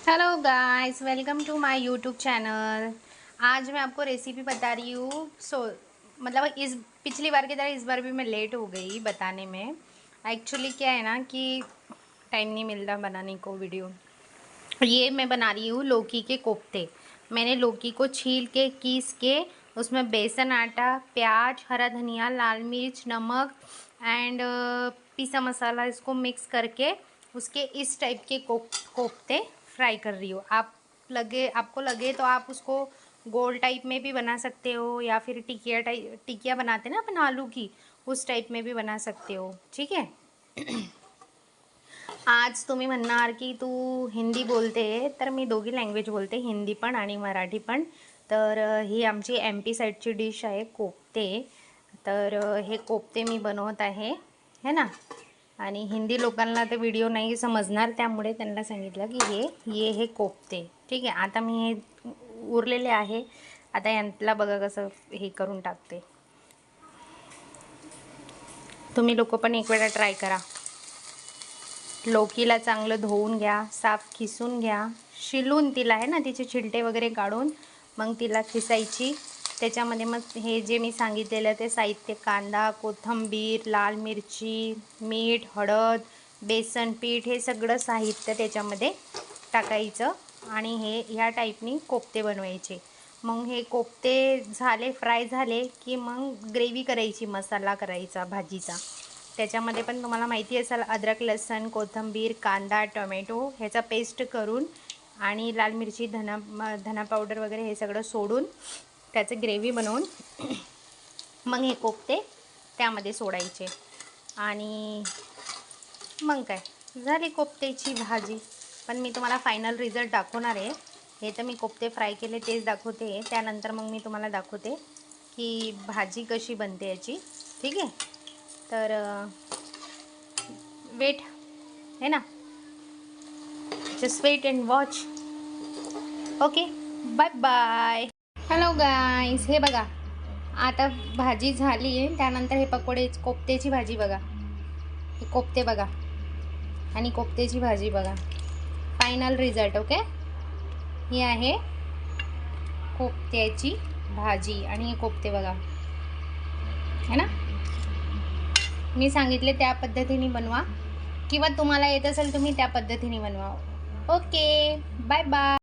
Hello guys, welcome to my YouTube channel. आज मैं आपको रेसिपी बता रही हूँ। मतलब इस पिछली बार की तरह इस बार भी मैं लेट हो गई बताने में। एक्चुअली क्या है ना कि टाइम नहीं मिल रहा बनाने को वीडियो। ये मैं बना रही हूँ लौकी के कोफ्ते। मैंने लौकी को छील के कीस के उसमें बेसन आटा, प्याज, हरा धनिया, लाल मिर्च, नमक एंड पिसा मसाला इसको मिक्स करके उसके इस टाइप के कोफ्ते फ्राई कर रही हूँ। आपको लगे तो आप उसको गोल टाइप में भी बना सकते हो या फिर टिकिया बनाते ना अपन आलू की, उस टाइप में भी बना सकते हो। ठीक है। आज तुम्ही म्हणणार की तू हिंदी बोलते, तर मी दोघी लँग्वेज बोलते, हिंदी पण आणि मराठी पण। तर ही आमची MP साईडची डिश आहे कोफ्ते। तर हे कोफ्ते मी बनवत आहे है ना। आणि हिंदी लोकांना ते व्हिडिओ नाही समजणार, त्यामुळे त्यांना सांगितलं की हे कोफ्ते। ठीक आहे। आता मी हे उरलेले आहे, आता यांतला बघा कसं हे करून टाकते। तुम्ही लोक पण एक वेळा ट्राय करा। लौकीला चांगलं धुवून घ्या, साफ खिसून घ्या, शिलून तिला आहे ना तिचे छिलटे वगैरे काढून मग तिला खिसायची। त्याच्यामध्ये मग हे जे मी सांगितलेलं ते साहित्य, कांदा, कोथिंबीर, लाल मिरची, मीठ, हळद, बेसन पीठ, हे सगळं साहित्य त्याच्यामध्ये टाकायचं आणि हे ह्या टाईपनी कोफ्ते बनवायचे। मग हे कोफ्ते झाले, फ्राय झाले की मग ग्रेव्ही करायची, मसाला करायचा भाजीचा। त्याच्यामध्ये पण तुम्हाला माहिती असेल अद्रक, लसूण, कोथिंबीर, कांदा, टोमॅटो ह्याचा पेस्ट करून आणि लाल मिरची, धना पावडर वगैरे हे सगळं सोडून त्याचं ग्रेव्ही बनवून मग हे कोफ्ते त्यामध्ये सोडायचे आणि मग काय झाली कोफ्तेची भाजी। पण मी तुम्हाला फायनल रिझल्ट दाखवणार आहे। हे तर मी कोफ्ते फ्राय केले तेच दाखवते, त्यानंतर मग मी तुम्हाला दाखवते की भाजी कशी बनते याची। ठीक आहे। तर वेट है ना, just wait and watch. Okay, bye bye. Hello guys, हे बघा आता भाजी झाली आहे, त्यानंतर हे पकोडे कोफ्तेची भाजी बघा, हे कोफ्ते बघा आणि कोफ्तेची भाजी बघा। फायनल रिझल्ट ओके, ही आहे कोफ्त्याची भाजी आणि हे कोफ्ते बघा, है ना। मी सांगितले त्या पद्धतीने बनवा किंवा तुम्हाला येत असेल तुम्ही त्या पद्धतीने बनवा। Okay, bye bye.